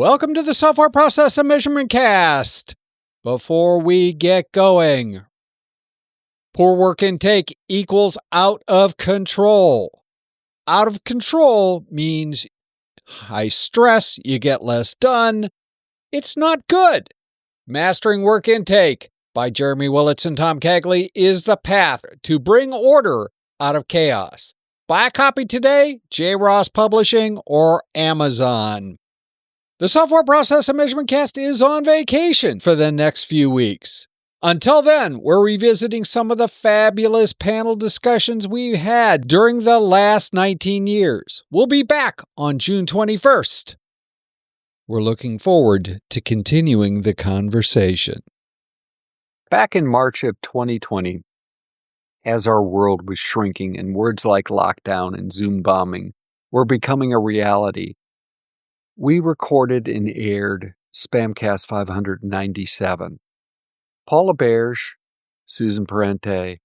Welcome to the Software Process and Measurement Cast. Before we get going, poor work intake equals out of control. Out of control means high stress, you get less done. It's not good. Mastering Work Intake by Jeremy Willits and Tom Cagley is the path to bring order out of chaos. Buy a copy today, J. Ross Publishing or Amazon. The Software Process and Measurement Cast is on vacation for the next few weeks. Until then, we're revisiting some of the fabulous panel discussions we've had during the last 19 years. We'll be back on June 21st. We're looking forward to continuing the conversation. Back in March of 2020, as our world was shrinking and words like lockdown and Zoom bombing were becoming a reality, we recorded and aired SPaMCAST 597. Paul Laberge, Susan Parente,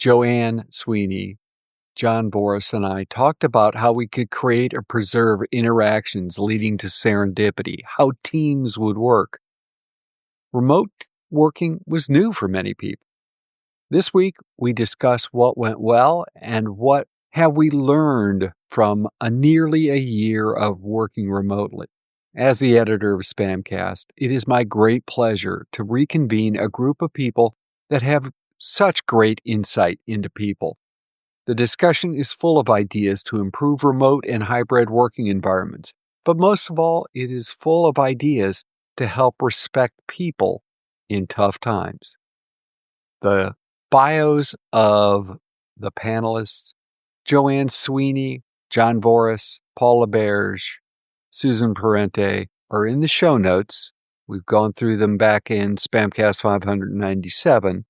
Ann Sweeney, John Voris, and I talked about how we could create or preserve interactions leading to serendipity, how teams would work. Remote working was new for many people. This week, we discuss what went well and what have we learned from nearly a year of working remotely. As the editor of SPaMCAST, it is my great pleasure to reconvene a group of people that have such great insight into people. The discussion is full of ideas to improve remote and hybrid working environments, but most of all, it is full of ideas to help respect people in tough times. The bios of the panelists, Ann Sweeney, John Voris, Paul Laberge, Susan Parente, are in the show notes. We've gone through them back in SPaMCAST 597.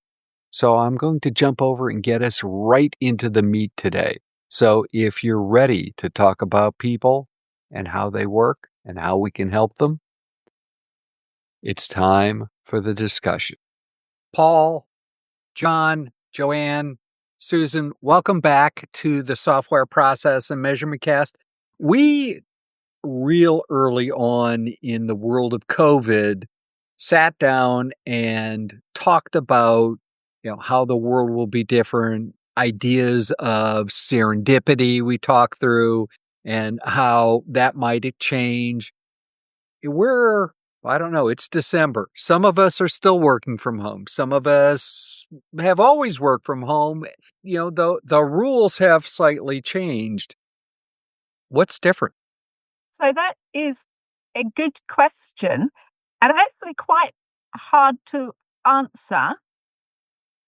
So I'm going to jump over and get us right into the meat today. So if you're ready to talk about people and how they work and how we can help them, it's time for the discussion. Paul, John, Joanne, Susan, welcome back to the Software Process and Measurement Cast. We, real early on in the world of COVID, sat down and talked about how the world will be different, ideas of serendipity we talked through, and how that might change. It's December. Some of us are still working from home. Some of us have always worked from home. The rules have slightly changed. What's different? So that is a good question, and actually quite hard to answer,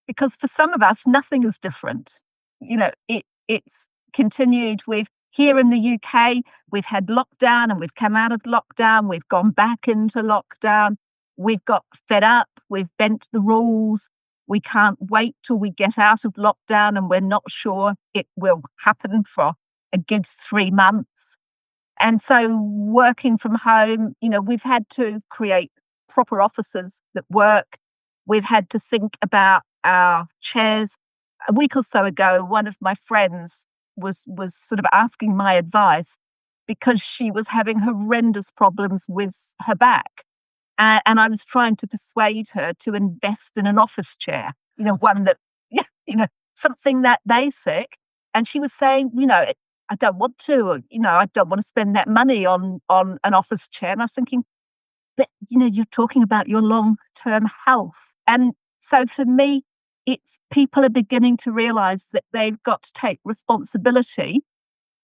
because for some of us, nothing is different. It's continued. Here in the UK, we've had lockdown and we've come out of lockdown. We've gone back into lockdown. We've got fed up. We've bent the rules. We can't wait till we get out of lockdown, and we're not sure it will happen for a good 3 months. And so working from home, we've had to create proper offices that work. We've had to think about our chairs. A week or so ago, one of my friends was sort of asking my advice because she was having horrendous problems with her back. And I was trying to persuade her to invest in an office chair, one that, something that basic. And she was saying, I don't want to, I don't want to spend that money on an office chair. And I was thinking, but, you're talking about your long-term health. And so for me, it's people are beginning to realize that they've got to take responsibility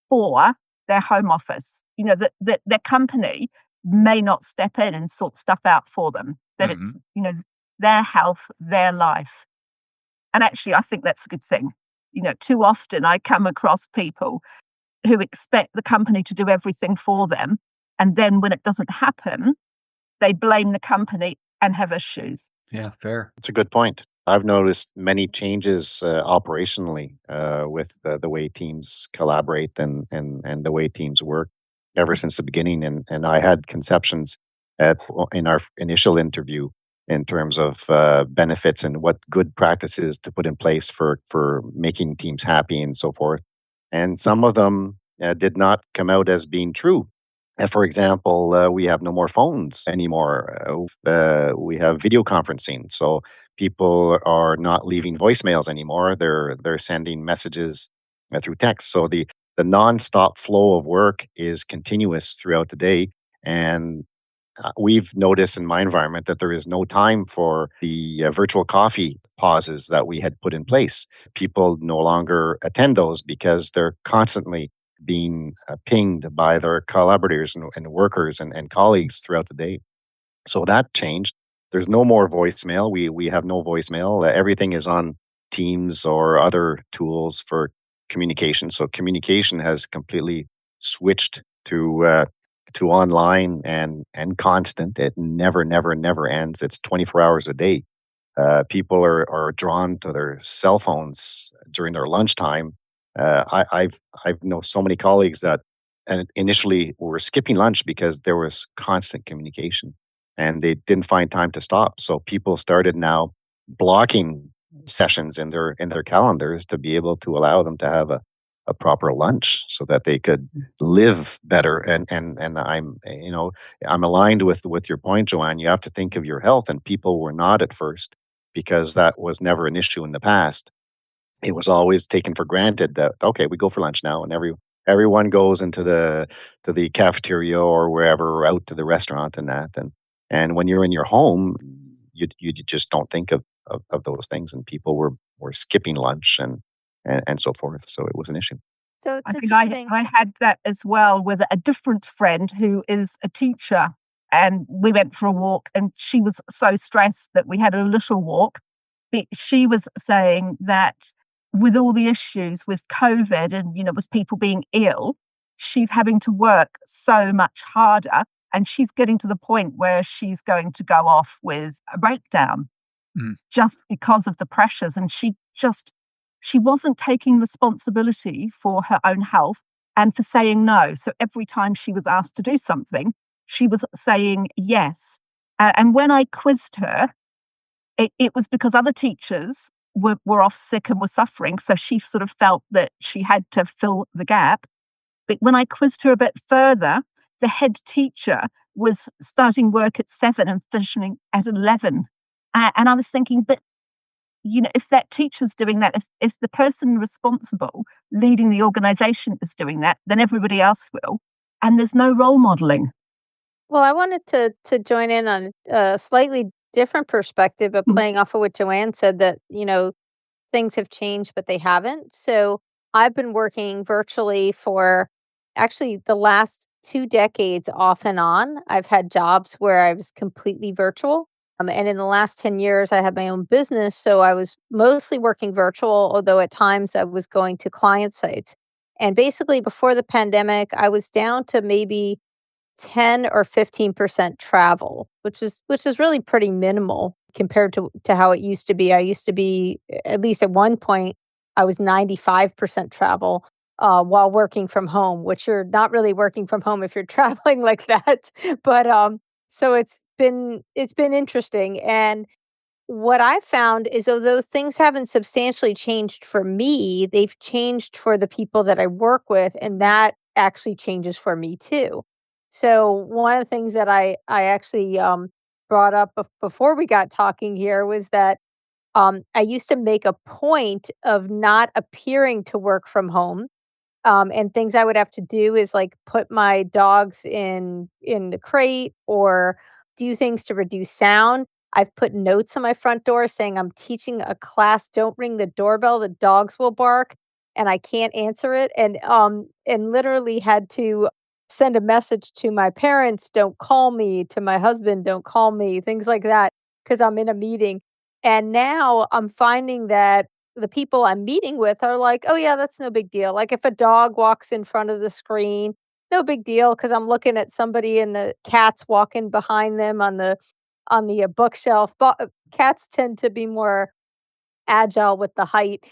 for their home office, that their company may not step in and sort stuff out for them, that it's, their health, their life. And actually, I think that's a good thing. Too often I come across people who expect the company to do everything for them. And then when it doesn't happen, they blame the company and have issues. Yeah, fair. That's a good point. I've noticed many changes operationally with the way teams collaborate and the way teams work ever since the beginning. And I had conceptions in our initial interview in terms of benefits and what good practices to put in place for making teams happy and so forth. And some of them did not come out as being true. For example, we have no more phones anymore. We have video conferencing, so people are not leaving voicemails anymore. They're sending messages through text. So the nonstop flow of work is continuous throughout the day, and we've noticed in my environment that there is no time for the virtual coffee pauses that we had put in place. People no longer attend those because they're constantly being pinged by their collaborators and workers and colleagues throughout the day. So that changed. There's no more voicemail. We have no voicemail. Everything is on Teams or other tools for communication. So communication has completely switched to online and constant. It never ends. It's 24 hours a day. People are drawn to their cell phones during their lunchtime. I've know so many colleagues that initially were skipping lunch because there was constant communication, and they didn't find time to stop. So people started now blocking sessions in their calendars to be able to allow them to have a proper lunch so that they could live better. And I'm aligned with your point, Joanne. You have to think of your health, and people were not at first because that was never an issue in the past. It was always taken for granted that okay, we go for lunch now, and everyone goes into the cafeteria or wherever, or out to the restaurant and that. And when you're in your home, you just don't think of those things, and people were skipping lunch and so forth. So it was an issue. So it's interesting. I had that as well with a different friend who is a teacher, and we went for a walk, and she was so stressed that we had a little walk. But she was saying that with all the issues with COVID and, with people being ill, she's having to work so much harder, and she's getting to the point where she's going to go off with a breakdown just because of the pressures. And she wasn't taking responsibility for her own health and for saying no. So every time she was asked to do something, she was saying yes. And when I quizzed her, it was because other teachers were off sick and were suffering. So she sort of felt that she had to fill the gap. But when I quizzed her a bit further, the head teacher was starting work at 7 and finishing at 11. And I was thinking, but if that teacher's doing that, if the person responsible leading the organization is doing that, then everybody else will. And there's no role modeling. Well, I wanted to join in on a slightly different perspective, but playing off of what Joanne said, that, things have changed, but they haven't. So I've been working virtually for actually the last 2 decades off and on. I've had jobs where I was completely virtual. And in the last 10 years, I had my own business. So I was mostly working virtual, although at times I was going to client sites. And basically before the pandemic, I was down to maybe 10 or 15% travel, which is really pretty minimal compared to how it used to be. I used to be, at least at one point, I was 95% travel while working from home, which you're not really working from home if you're traveling like that. But so it's been interesting. And what I've found is, although things haven't substantially changed for me, they've changed for the people that I work with, and that actually changes for me too. So one of the things that I actually brought up before we got talking here was that I used to make a point of not appearing to work from home. And things I would have to do is like put my dogs in the crate or do things to reduce sound. I've put notes on my front door saying I'm teaching a class, don't ring the doorbell, the dogs will bark, and I can't answer it. And literally had to send a message to my parents, don't call me, to my husband, don't call me, things like that, because I'm in a meeting. And now I'm finding that the people I'm meeting with are like, oh yeah, that's no big deal. Like if a dog walks in front of the screen, no big deal, because I'm looking at somebody and the cat's walking behind them on the bookshelf. But cats tend to be more agile with the height.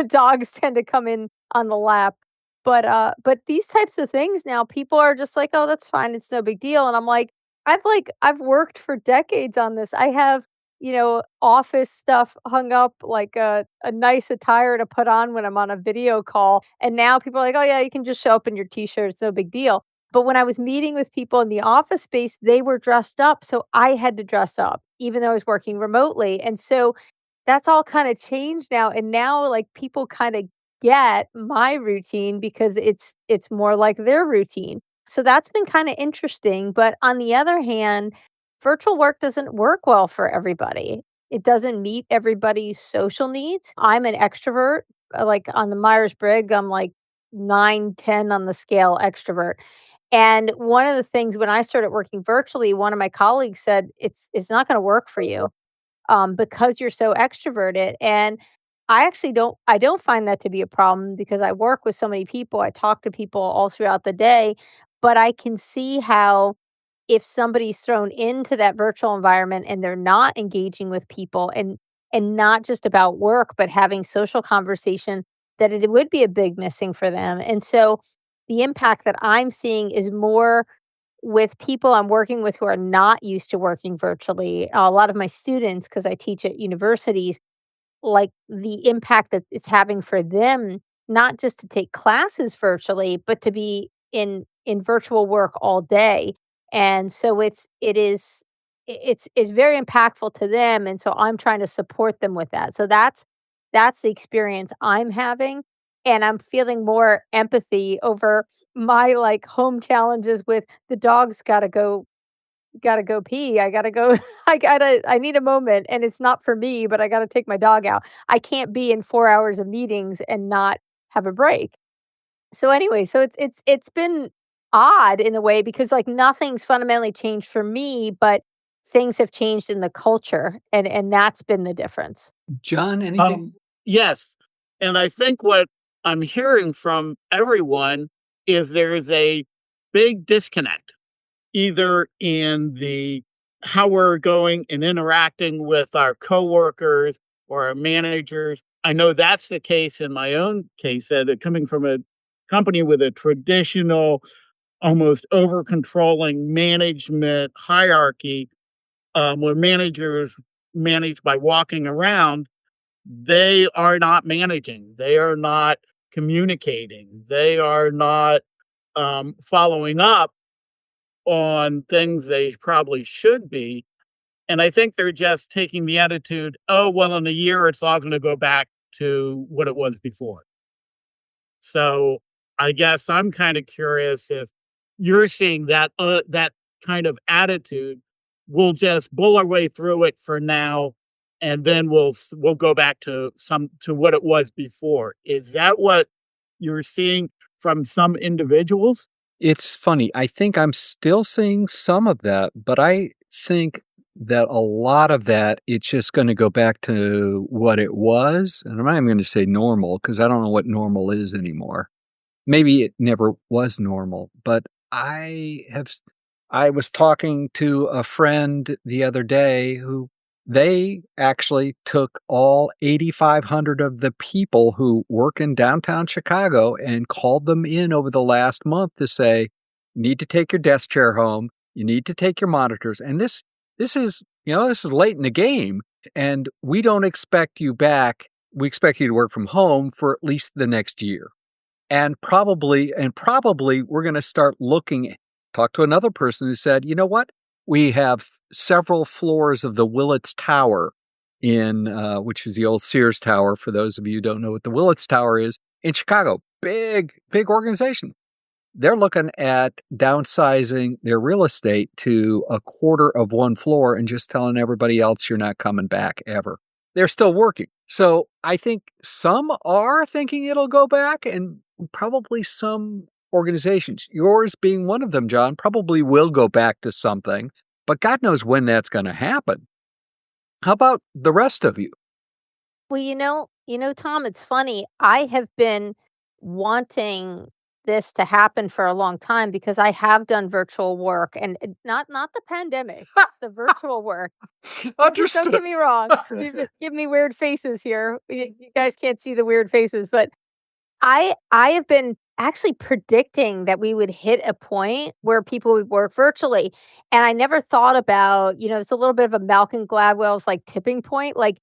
Dogs tend to come in on the lap. But these types of things now, people are just like, oh, that's fine, it's no big deal. And I'm like, I've worked for decades on this. I have, office stuff hung up, like a nice attire to put on when I'm on a video call. And now people are like, oh yeah, you can just show up in your t-shirt, it's no big deal. But when I was meeting with people in the office space, they were dressed up. So I had to dress up, even though I was working remotely. And so that's all kind of changed now. And now like people kind of get my routine because it's more like their routine. So that's been kind of interesting. But on the other hand, virtual work doesn't work well for everybody. It doesn't meet everybody's social needs. I'm an extrovert. Like on the Myers-Briggs, I'm like 9, 10 on the scale extrovert. And one of the things when I started working virtually, one of my colleagues said, it's not going to work for you because you're so extroverted. And I don't find that to be a problem because I work with so many people. I talk to people all throughout the day, but I can see how if somebody's thrown into that virtual environment and they're not engaging with people and not just about work, but having social conversation, that it would be a big missing for them. And so the impact that I'm seeing is more with people I'm working with who are not used to working virtually. A lot of my students, because I teach at universities, like the impact that it's having for them, not just to take classes virtually, but to be in virtual work all day. And so it's very impactful to them. And so I'm trying to support them with that. So that's the experience I'm having. And I'm feeling more empathy over my like home challenges with the dog's gotta go pee. I gotta go. I need a moment and it's not for me, but I gotta take my dog out. I can't be in 4 hours of meetings and not have a break. So anyway, so it's been odd in a way because like nothing's fundamentally changed for me, but things have changed in the culture and that's been the difference. John, anything? Yes. And I think what I'm hearing from everyone is there's a big disconnect, either in the how we're going and interacting with our coworkers or our managers. I know that's the case in my own case, that coming from a company with a traditional, almost over controlling management hierarchy, where managers manage by walking around, they are not managing. They are not communicating. They are not following up on things they probably should be. And I think they're just taking the attitude, oh, well, in a year, it's all going to go back to what it was before. So I guess I'm kind of curious if you're seeing that kind of attitude. We'll just bull our way through it for now, and then we'll go back to what it was before. Is that what you're seeing from some individuals? It's funny. I think I'm still seeing some of that, but I think that a lot of that, it's just going to go back to what it was. And I'm not even going to say normal because I don't know what normal is anymore. Maybe it never was normal, but I was talking to a friend the other day who they actually took all 8,500 of the people who work in downtown Chicago and called them in over the last month to say, you need to take your desk chair home. You need to take your monitors. And this is late in the game and we don't expect you back. We expect you to work from home for at least the next year. And probably we're going to start looking. Talk to another person who said, you know what? We have several floors of the Willits Tower which is the old Sears Tower. For those of you who don't know what the Willits Tower is, in Chicago, big organization. They're looking at downsizing their real estate to a quarter of one floor and just telling everybody else you're not coming back ever. They're still working. So I think some are thinking it'll go back, and probably some organizations, yours being one of them, John, probably will go back to something, but God knows when that's going to happen. How about the rest of you? Well, Tom, it's funny. I have been wanting this to happen for a long time because I have done virtual work and not the pandemic, the virtual work. Understood. Don't get me wrong. You just give me weird faces here. You guys can't see the weird faces, but I have been actually predicting that we would hit a point where people would work virtually. And I never thought about, it's a little bit of a Malcolm Gladwell's like tipping point. Like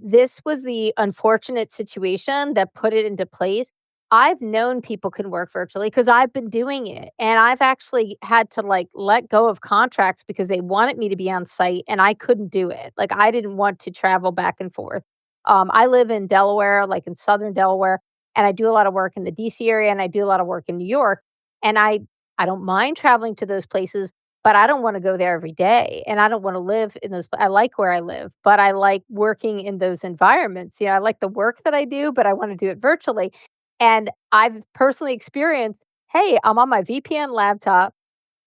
this was the unfortunate situation that put it into place. I've known people can work virtually because I've been doing it, and I've actually had to, like, let go of contracts because they wanted me to be on site, and I couldn't do it. Like, I didn't want to travel back and forth. I live in Delaware, like, in Southern Delaware, and I do a lot of work in the DC area, and I do a lot of work in New York, and I don't mind traveling to those places, but I don't wanna go there every day, and I don't wanna live in those I like where I live, but I like working in those environments. I like the work that I do, but I wanna do it virtually. And I've personally experienced, hey, I'm on my VPN laptop.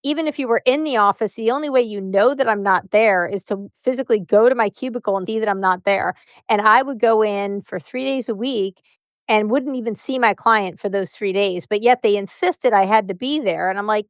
Even if you were in the office, the only way you know that I'm not there is to physically go to my cubicle and see that I'm not there. And I would go in for 3 days a week and wouldn't even see my client for those 3 days. But yet they insisted I had to be there. And I'm like,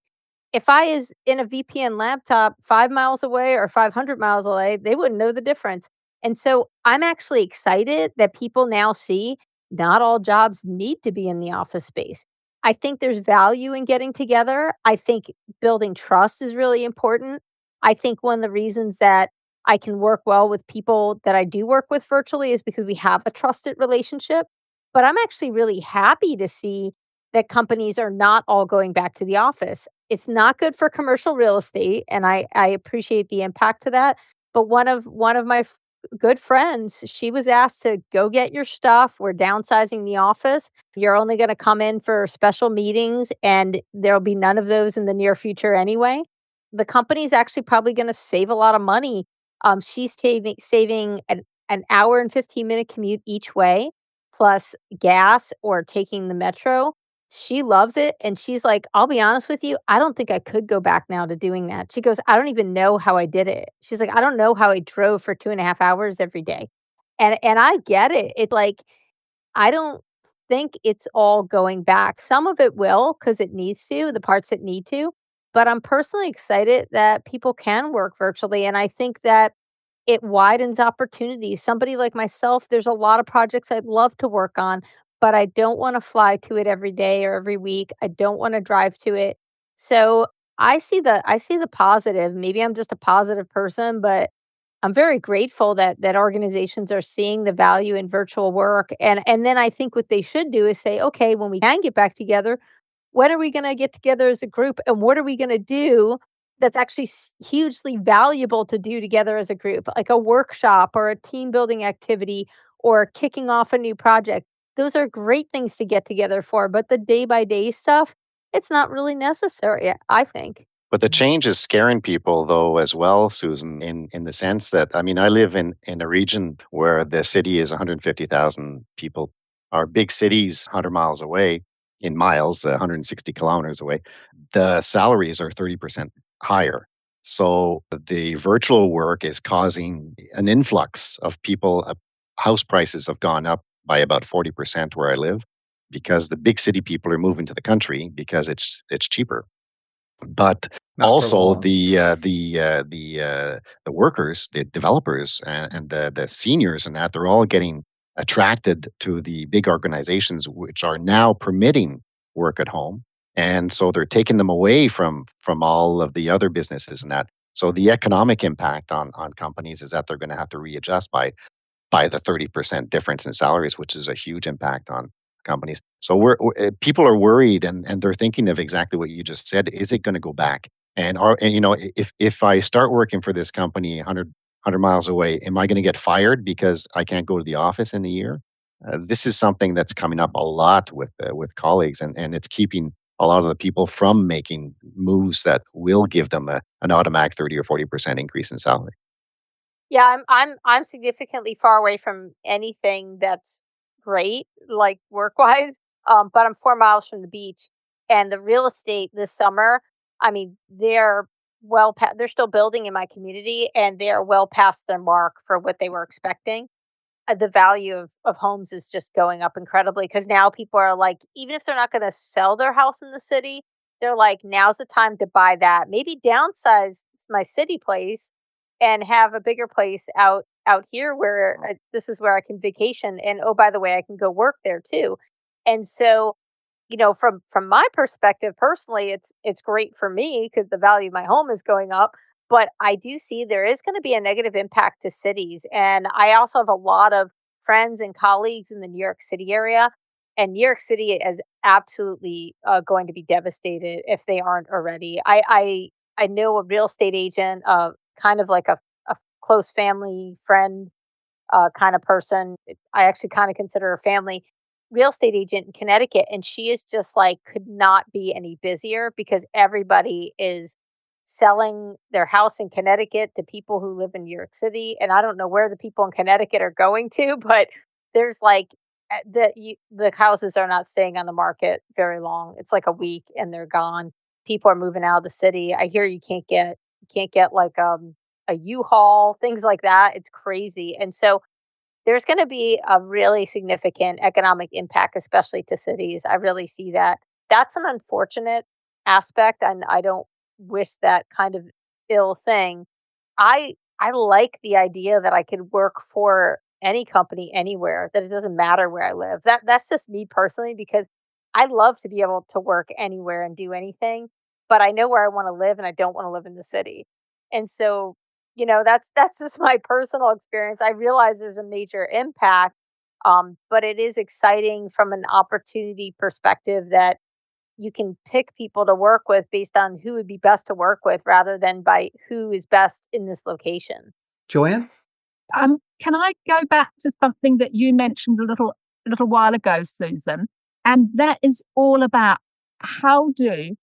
if I is in a VPN laptop 5 miles away or 500 miles away, they wouldn't know the difference. And so I'm actually excited that people now see not all jobs need to be in the office space. I think there's value in getting together. I think building trust is really important. I think one of the reasons that I can work well with people that I do work with virtually is because we have a trusted relationship. But I'm actually really happy to see that companies are not all going back to the office. It's not good for commercial real estate, and I appreciate the impact to that. But one of my good friends, she was asked to go get your stuff. We're downsizing the office. You're only going to come in for special meetings, and there'll be none of those in the near future anyway. The company's actually probably going to save a lot of money. She's saving an hour and 15-minute commute each way, plus gas or taking the metro. She loves it, and she's like, "I'll be honest with you, I don't think I could go back now to doing that." She goes, "I don't even know how I did it." She's like, "I don't know how I drove for 2.5 hours every day." And I get it. It like, I don't think it's all going back. Some of it will, because it needs to, the parts that need to, but I'm personally excited that people can work virtually, and I think that it widens opportunity. Somebody like myself, there's a lot of projects I'd love to work on, but I don't wanna fly to it every day or every week. I don't wanna drive to it. So, I see the positive. Maybe I'm just a positive person, but I'm very grateful that organizations are seeing the value in virtual work, and then I think what they should do is say, "Okay, when we can get back together, when are we gonna get together as a group, and what are we gonna do that's actually hugely valuable to do together as a group, like a workshop or a team building activity or kicking off a new project?" Those are great things to get together for, but the day by day stuff, it's not really necessary, I think. But the change is scaring people though as well, Susan, in the sense that I mean I live in a region where the city is 150,000 people. Our big cities 100 miles away in miles, 160 kilometers away. The salaries are 30% higher. So the virtual work is causing an influx of people. House prices have gone up by about 40% where I live because the big city people are moving to the country because it's cheaper. But Not for also long. the workers, the developers, and the seniors, and that they're all getting attracted to the big organizations which are now permitting work at home, and so they're taking them away from all of the other businesses and that. So the economic impact on companies is that they're going to have to readjust by the 30% difference in salaries, which is a huge impact on companies. So people are worried and they're thinking of exactly what you just said. Is it going to go back? And you know, if I start working for this company 100 miles away, am I going to get fired because I can't go to the office in a year? This is something that's coming up a lot with colleagues, and it's keeping a lot of the people from making moves that will give them an automatic 30 or 40% increase in salary. Yeah, I'm significantly far away from anything that's great, like work-wise, but I'm 4 miles from the beach, and the real estate this summer, I mean, they're still building in my community, and they are well past their mark for what they were expecting. The value of homes is just going up incredibly because now people are like, even if they're not gonna sell their house in the city, they're like, "Now's the time to buy that." Maybe downsize my city place and have a bigger place out here where this is where I can vacation, and, oh, by the way, I can go work there too. And so, from my perspective personally, it's great for me because the value of my home is going up, but I do see there is gonna be a negative impact to cities, and I also have a lot of friends and colleagues in the New York City area, And New York City is absolutely going to be devastated if they aren't already. I know a real estate agent, kind of like a close family friend kind of person. I actually kind of consider her family, real estate agent in Connecticut. And she is just like, could not be any busier because everybody is selling their house in Connecticut to people who live in New York City. And I don't know where the people in Connecticut are going to, but there's like, the houses are not staying on the market very long. It's like a week and they're gone. People are moving out of the city. I hear you can't get like a U-Haul, things like that. It's crazy. And so there's going to be a really significant economic impact, especially to cities. I really see that. That's an unfortunate aspect, and I don't wish that kind of ill thing. I like the idea that I could work for any company anywhere, that it doesn't matter where I live. That's just me personally because I love to be able to work anywhere and do anything, but I know where I want to live and I don't want to live in the city. And so, that's just my personal experience. I realize there's a major impact, but it is exciting from an opportunity perspective that you can pick people to work with based on who would be best to work with rather than by who is best in this location. Joanne? Can I go back to something that you mentioned a little while ago, Susan? And that is all about how do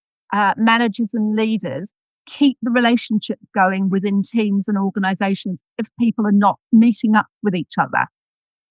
managers and leaders keep the relationship going within teams and organizations if people are not meeting up with each other.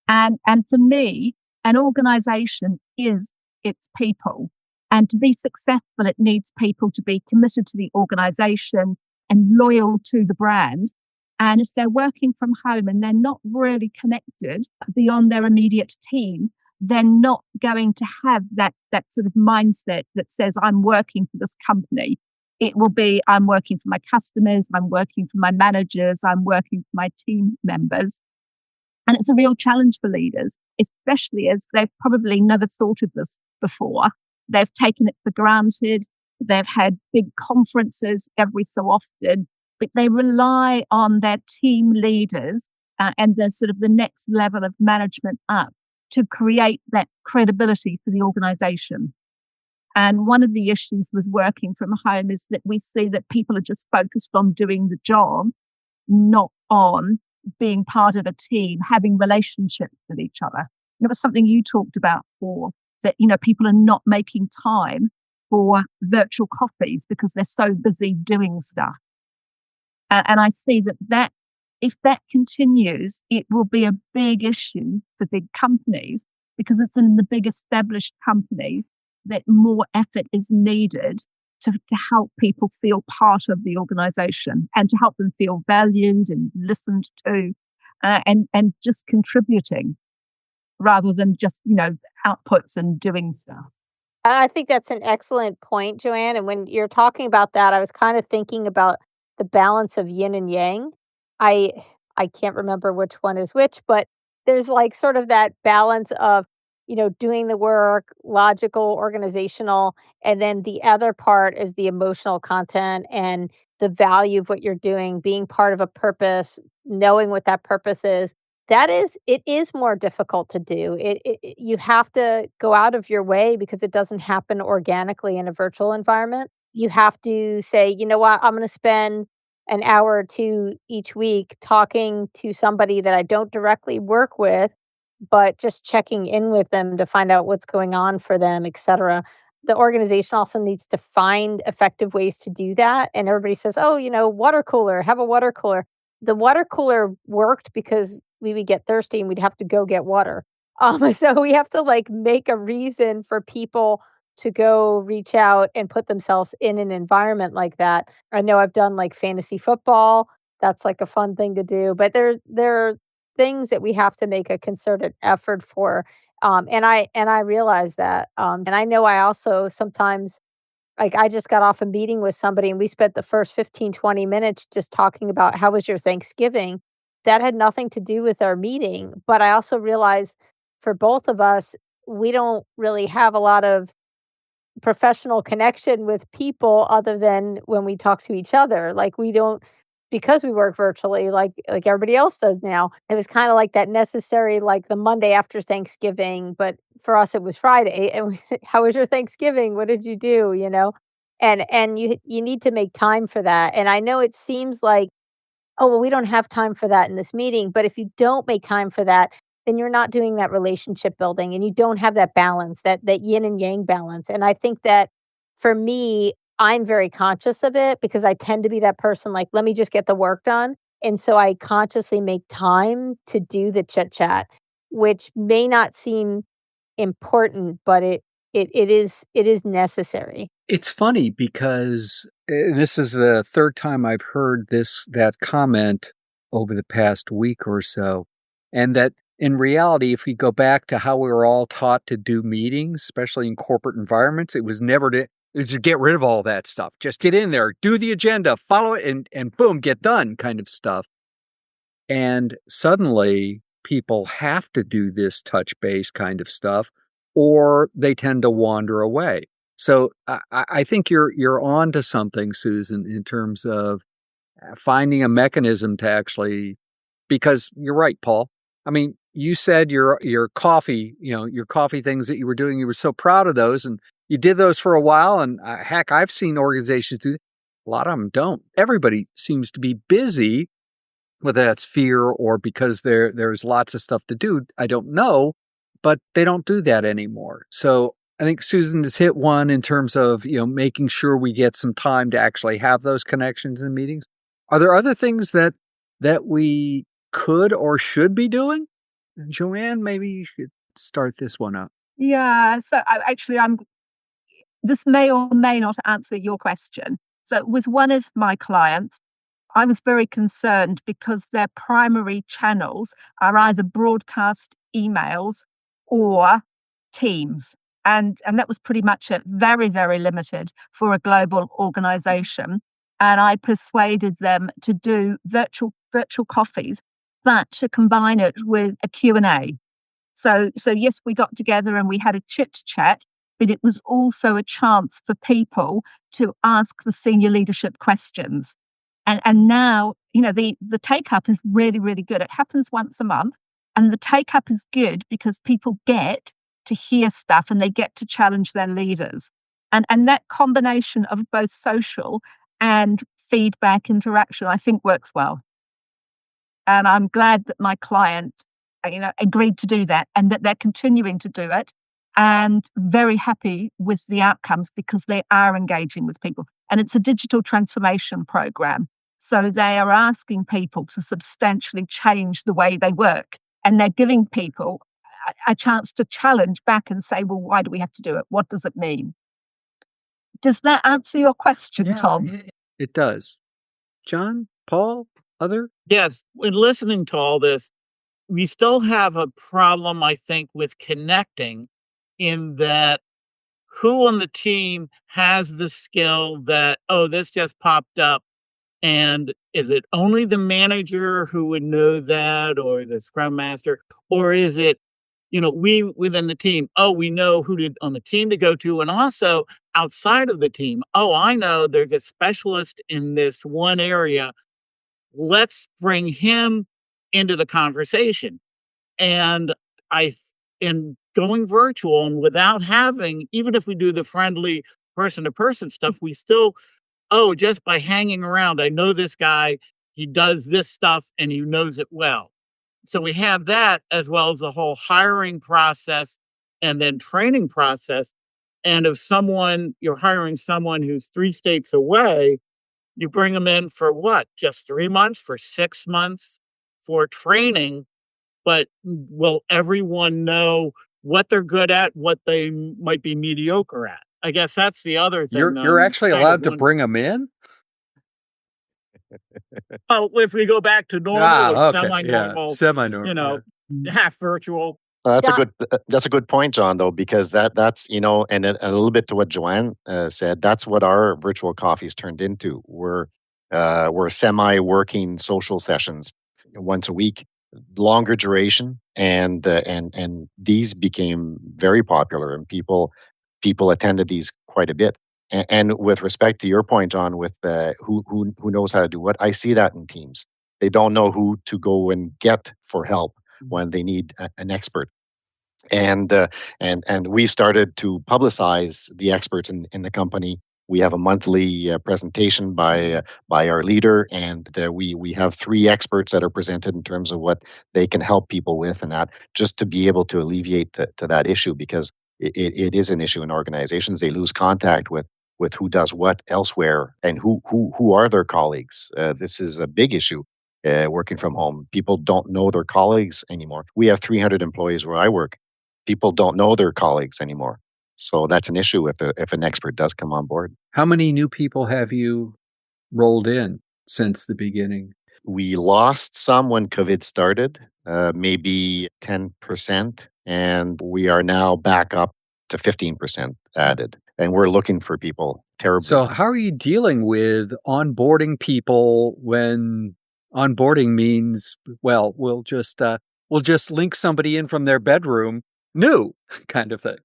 And for me, an organization is its people. And to be successful, it needs people to be committed to the organization and loyal to the brand. And if they're working from home and they're not really connected beyond their immediate team, they're not going to have that sort of mindset that says, I'm working for this company. It will be, I'm working for my customers, I'm working for my managers, I'm working for my team members. And it's a real challenge for leaders, especially as they've probably never thought of this before. They've taken it for granted. They've had big conferences every so often, but they rely on their team leaders and the sort of the next level of management up to create that credibility for the organization. And one of the issues with working from home is that we see that people are just focused on doing the job, not on being part of a team, having relationships with each other. And it was something you talked about before, that, people are not making time for virtual coffees because they're so busy doing stuff. And I see that if that continues, it will be a big issue for big companies because it's in the big established companies that more effort is needed to help people feel part of the organization and to help them feel valued and listened to and just contributing rather than just, outputs and doing stuff. I think that's an excellent point, Joanne. And when you're talking about that, I was kind of thinking about the balance of yin and yang. I I can't remember which one is which, but there's like sort of that balance of, doing the work, logical, organizational, and then the other part is the emotional content and the value of what you're doing, being part of a purpose, knowing what that purpose is. It is more difficult to do. You have to go out of your way because it doesn't happen organically in a virtual environment. You have to say, you know what, I'm going to spend an hour or two each week talking to somebody that I don't directly work with, but just checking in with them to find out what's going on for them, et cetera. The organization also needs to find effective ways to do that. And everybody says, oh, water cooler, have a water cooler. The water cooler worked because we would get thirsty and we'd have to go get water. So we have to like make a reason for people to go reach out and put themselves in an environment like that. I know I've done like fantasy football. That's like a fun thing to do, but there are things that we have to make a concerted effort for. And I realize that. And I know I also sometimes, like, I just got off a meeting with somebody and we spent the first 15, 20 minutes just talking about how was your Thanksgiving. That had nothing to do with our meeting. But I also realized for both of us, we don't really have a lot of professional connection with people other than when we talk to each other. Like, we don't because we work virtually like everybody else does now, it was kind of like that necessary, like the Monday after Thanksgiving, but for us it was Friday. And how was your Thanksgiving? What did you do? And you need to make time for that. And I know it seems like, oh, well, we don't have time for that in this meeting. But if you don't make time for that, then you're not doing that relationship building and you don't have that balance, that yin and yang balance. And I think that for me, I'm very conscious of it because I tend to be that person like, let me just get the work done. And so I consciously make time to do the chit chat, which may not seem important, but it is necessary. It's funny because this is the third time I've heard that comment over the past week or so, and that in reality, if we go back to how we were all taught to do meetings, especially in corporate environments, it was never to get rid of all that stuff. Just get in there, do the agenda, follow it, and boom, get done kind of stuff. And suddenly people have to do this touch base kind of stuff, or they tend to wander away. So I think you're on to something, Susan, in terms of finding a mechanism to actually, because you're right, Paul. I mean, you said your coffee, your coffee things that you were doing, you were so proud of those, and you did those for a while. And heck, I've seen organizations do. A lot of them don't. Everybody seems to be busy, whether that's fear or because there's lots of stuff to do. I don't know, but they don't do that anymore. So I think Susan has hit one in terms of, making sure we get some time to actually have those connections and meetings. Are there other things that we could or should be doing? Joanne, maybe you should start this one up. Yeah. So this may or may not answer your question. So with one of my clients, I was very concerned because their primary channels are either broadcast emails or Teams. And that was pretty much it, very, very limited for a global organization. And I persuaded them to do virtual coffees, but to combine it with a Q&A. So yes, we got together and we had a chit chat, but it was also a chance for people to ask the senior leadership questions. And now, the take up is really, really good. It happens once a month, and the take up is good because people get to hear stuff and they get to challenge their leaders. And that combination of both social and feedback interaction, I think, works well. And I'm glad that my client, agreed to do that and that they're continuing to do it, and very happy with the outcomes because they are engaging with people. And it's a digital transformation program. So they are asking people to substantially change the way they work. And they're giving people a chance to challenge back and say, well, why do we have to do it? What does it mean? Does that answer your question, Tom? It does. John, Paul, other? Yes. When listening to all this, we still have a problem, I think, with connecting, in that who on the team has the skill that, oh, this just popped up. And is it only the manager who would know that, or the scrum master? Or is it, we within the team, oh, we know who on the team to go to. And also outside of the team, oh, I know there's a specialist in this one area. Let's bring him into the conversation. And in going virtual and without having, even if we do the friendly person-to-person stuff, we still, just by hanging around, I know this guy, he does this stuff and he knows it well. So we have that as well as the whole hiring process and then training process. And if you're hiring someone who's 3 states away, you bring them in for what? Just 3 months, for 6 months for training. But will everyone know what they're good at, what they might be mediocre at? I guess that's the other thing. You're actually allowed to bring them in? Oh, if we go back to normal or okay. semi-normal, semi-normal, half virtual. That's a good point, John, though, because that's, and a little bit to what Joanne said, that's what our virtual coffees turned into. We're semi-working social sessions once a week, longer duration, and these became very popular, and people attended these quite a bit. And with respect to your point, John, with who knows how to do what, I see that in teams. They don't know who to go and get for help when they need an expert. And we started to publicize the experts in the company. We have a monthly presentation by our leader, and we have three experts that are presented in terms of what they can help people with, and that just to be able to alleviate to that issue, because it is an issue in organizations. They lose contact with who does what elsewhere, and who are their colleagues. This is a big issue. Working from home, people don't know their colleagues anymore. We have 300 employees where I work. People don't know their colleagues anymore. So that's an issue if an expert does come on board. How many new people have you rolled in since the beginning? We lost some when COVID started, maybe 10%, and we are now back up to 15% added. And we're looking for people terribly. So how are you dealing with onboarding people when onboarding means, well, we'll just link somebody in from their bedroom, new kind of thing?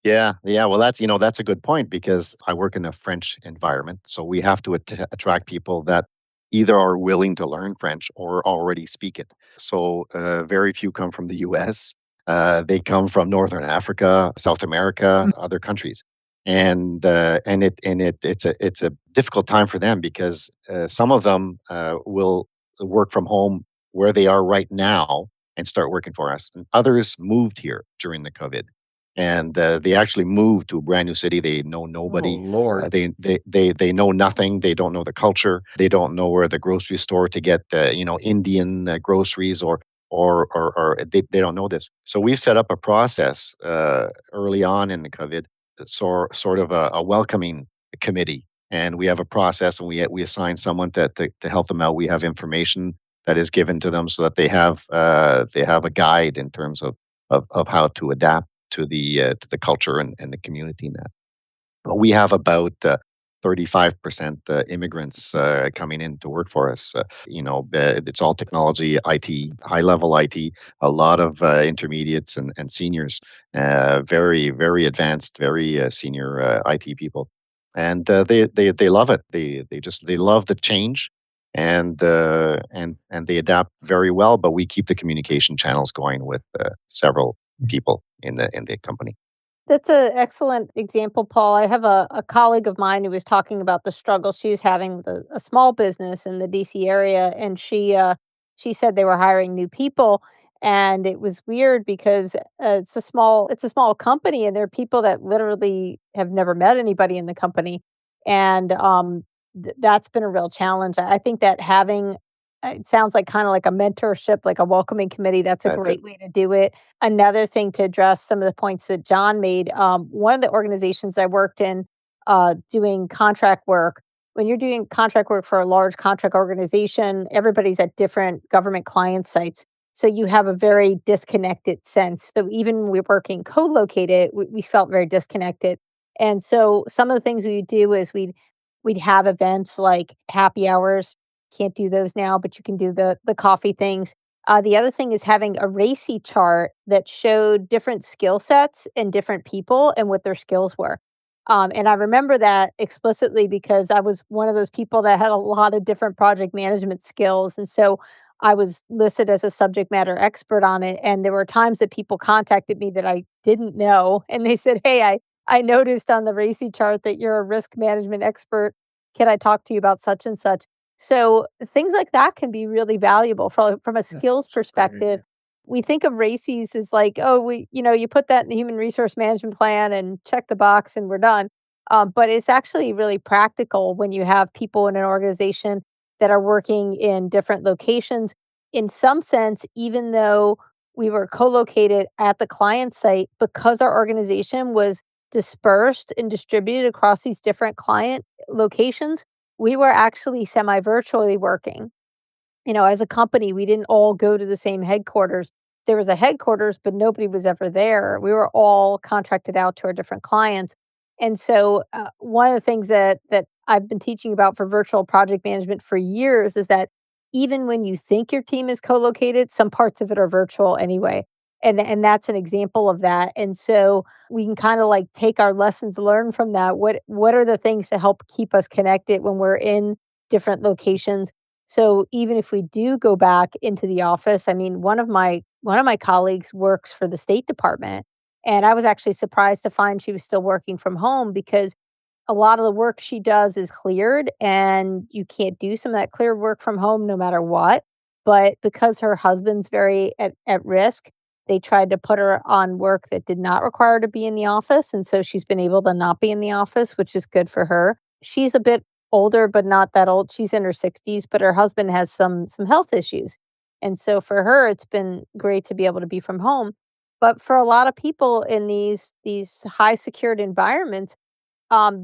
Yeah. Well, that's a good point, because I work in a French environment, so we have to attract people that either are willing to learn French or already speak it. So very few come from the U.S. They come from Northern Africa, South America, other countries, it's a difficult time for them, because some of them will work from home where they are right now and start working for us, and others moved here during the COVID. And they actually moved to a brand new city. They know nobody. Oh, Lord. They know nothing. They don't know the culture. They don't know where the grocery store to get Indian groceries, or they don't know this. So we've set up a process early on in the COVID, sort of a welcoming committee, and we have a process, and we assign someone to help them out. We have information that is given to them so that they have a guide in terms of how to adapt to the culture and the community in that. But we have about 35% immigrants coming in to work for us. It's all technology, IT, high level IT, a lot of intermediates and seniors, very very advanced, very senior IT people, and they love it. They love the change. And they adapt very well, but we keep the communication channels going with several people in the company. That's an excellent example, Paul. I have a colleague of mine who was talking about the struggle she was having with a small business in the DC area, and she said they were hiring new people, and it was weird because it's a small company, and there are people that literally have never met anybody in the company, and that's been a real challenge. I think that having it sounds like kind of like a mentorship, like a welcoming committee. That's a great way to do it. Another thing to address some of the points that John made. One of the organizations I worked in doing contract work, when you're doing contract work for a large contract organization, everybody's at different government client sites. So you have a very disconnected sense. So even when we're working co-located, we felt very disconnected. And so some of the things we would do is we'd have events like happy hours. Can't do those now, but you can do the coffee things. The other thing is having a RACI chart that showed different skill sets and different people and what their skills were. And I remember that explicitly because I was one of those people that had a lot of different project management skills. And so I was listed as a subject matter expert on it. And there were times that people contacted me that I didn't know. And they said, "Hey, I noticed on the RACI chart that you're a risk management expert. Can I talk to you about such and such?" So things like that can be really valuable from a skills perspective. We think of RACIs as like, oh, you put that in the human resource management plan and check the box and we're done. But it's actually really practical when you have people in an organization that are working in different locations. In some sense, even though we were co-located at the client site, because our organization was dispersed and distributed across these different client locations, we were actually semi-virtually working. As a company, we didn't all go to the same headquarters. There was a headquarters, but nobody was ever there. We were all contracted out to our different clients. And so one of the things that I've been teaching about for virtual project management for years is that even when you think your team is co-located, some parts of it are virtual anyway. And that's an example of that. And so we can kind of like take our lessons learned from that. What are the things to help keep us connected when we're in different locations? So even if we do go back into the office, I mean, one of my colleagues works for the State Department, and I was actually surprised to find she was still working from home because a lot of the work she does is cleared, and you can't do some of that cleared work from home no matter what. But because her husband's very at risk, they tried to put her on work that did not require her to be in the office, and so she's been able to not be in the office, which is good for her. She's a bit older, but not that old. She's in her 60s, but her husband has some health issues. And so for her, it's been great to be able to be from home. But for a lot of people in these high secured environments,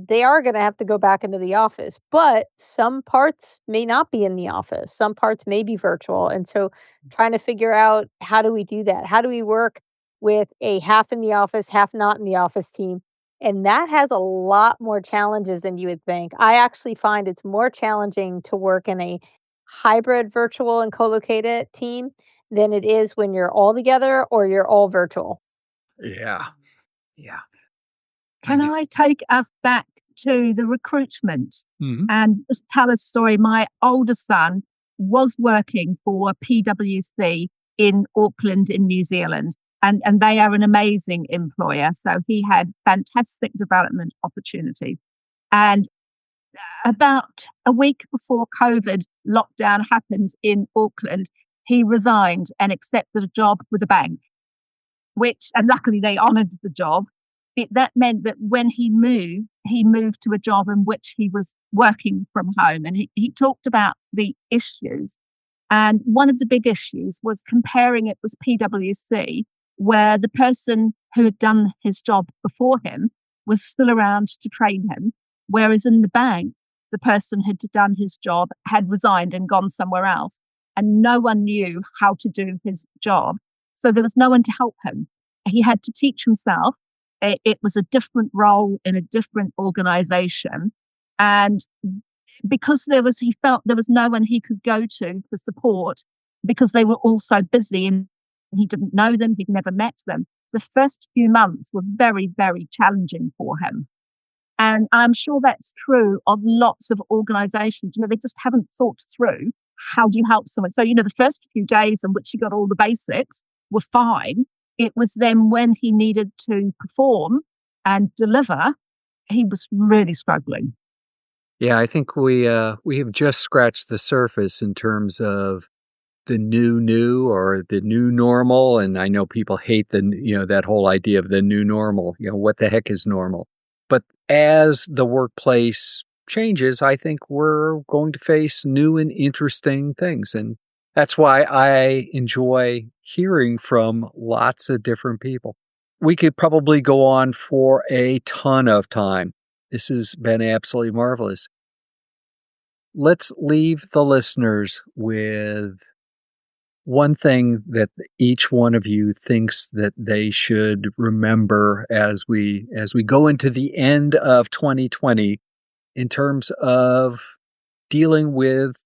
they are gonna have to go back into the office, but some parts may not be in the office. Some parts may be virtual, and so trying to figure out how do we do that? How do we work with a half in the office, half not in the office team? And that has a lot more challenges than you would think. I actually find it's more challenging to work in a hybrid virtual and co-located team than it is when you're all together or you're all virtual. Yeah. Yeah. Can I take us back to the recruitment Mhm. and just tell a story? My older son was working for PwC in Auckland in New Zealand, and they are an amazing employer. So he had fantastic development opportunities. And about a week before COVID lockdown happened in Auckland, he resigned and accepted a job with a bank, and luckily they honoured the job. That meant that when he moved to a job in which he was working from home. And he talked about the issues. And one of the big issues was comparing it with PwC, where the person who had done his job before him was still around to train him. Whereas in the bank, the person who had done his job had resigned and gone somewhere else. And no one knew how to do his job. So there was no one to help him. He had to teach himself. It was a different role in a different organization. And because he felt there was no one he could go to for support because they were all so busy and he didn't know them, he'd never met them. The first few months were very, very challenging for him. And I'm sure that's true of lots of organizations. They just haven't thought through how do you help someone. So, the first few days in which he got all the basics were fine. It was then when he needed to perform and deliver, he was really struggling. Yeah, I think we have just scratched the surface in terms of the new or the new normal. And I know people hate that whole idea of the new normal. What the heck is normal? But as the workplace changes, I think we're going to face new and interesting things. And that's why I enjoy hearing from lots of different people. We could probably go on for a ton of time. This has been absolutely marvelous. Let's leave the listeners with one thing that each one of you thinks that they should remember as we go into the end of 2020 in terms of dealing with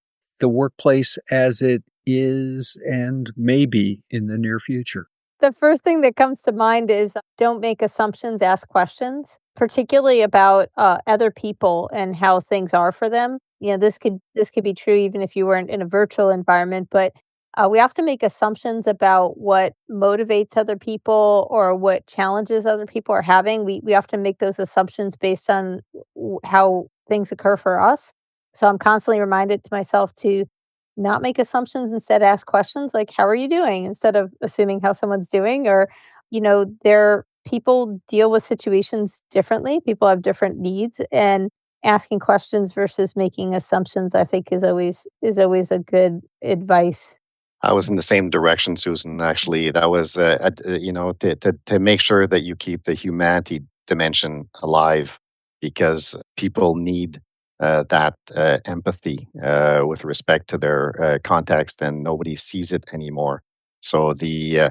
the workplace as it is and maybe in the near future. The first thing that comes to mind is don't make assumptions, ask questions, particularly about other people and how things are for them. This could be true even if you weren't in a virtual environment, but we have to make assumptions about what motivates other people or what challenges other people are having. We have to make those assumptions based on how things occur for us. So I'm constantly reminded to myself to not make assumptions, instead ask questions like, how are you doing? Instead of assuming how someone's doing. Or, people deal with situations differently. People have different needs, and asking questions versus making assumptions, I think is always a good advice. I was in the same direction, Susan. Actually, that was to make sure that you keep the humanity dimension alive, because people need that empathy with respect to their context, and nobody sees it anymore. So the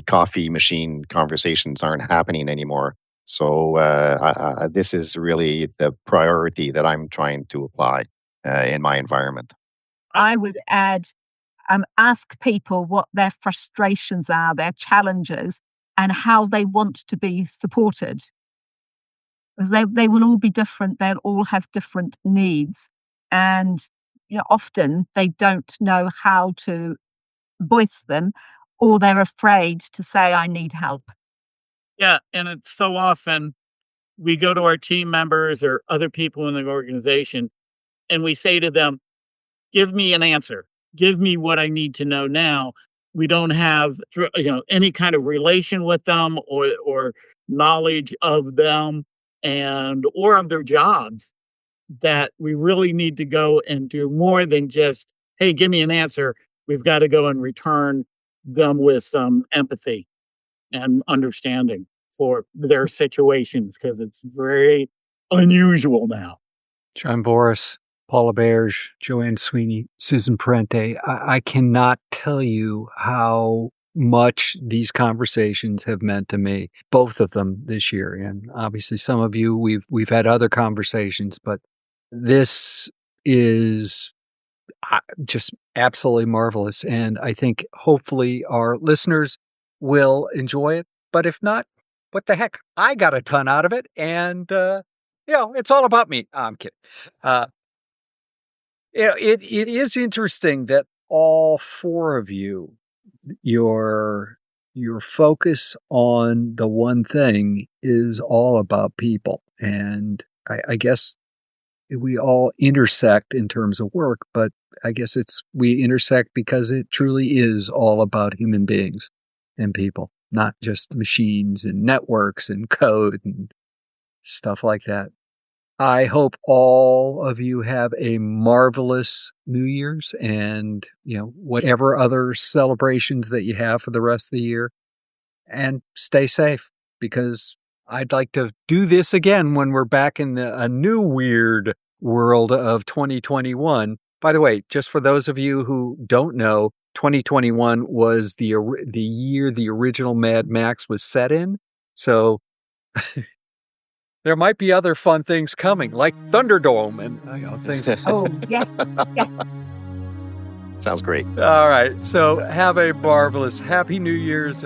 coffee machine conversations aren't happening anymore. So this is really the priority that I'm trying to apply in my environment. I would add ask people what their frustrations are, their challenges, and how they want to be supported. Because they will all be different. They'll all have different needs. And often they don't know how to voice them, or they're afraid to say, I need help. Yeah. And it's so often we go to our team members or other people in the organization and we say to them, give me an answer. Give me what I need to know now. We don't have any kind of relation with them or knowledge of them or of their jobs, that we really need to go and do more than just, hey, give me an answer. We've got to go and return them with some empathy and understanding for their situations, because it's very unusual now. John Voris, Paul Laberge, Ann Sweeney, Susan Parente. I cannot tell you how much these conversations have meant to me, both of them this year. And obviously some of you, we've had other conversations, but this is just absolutely marvelous. And I think hopefully our listeners will enjoy it. But if not, what the heck? I got a ton out of it. And, it's all about me. I'm kidding. It is interesting that all four of you, your focus on the one thing is all about people. And I guess we all intersect in terms of work, but I guess we intersect because it truly is all about human beings and people, not just machines and networks and code and stuff like that. I hope all of you have a marvelous New Year's and, whatever other celebrations that you have for the rest of the year, and stay safe, because I'd like to do this again when we're back in a new weird world of 2021. By the way, just for those of you who don't know, 2021 was the year the original Mad Max was set in. So there might be other fun things coming, like Thunderdome and things. Oh, yes. Yes. Sounds great. All right. So have a marvelous Happy New Year's.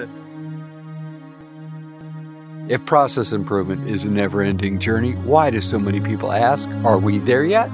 If process improvement is a never-ending journey, why do so many people ask, are we there yet?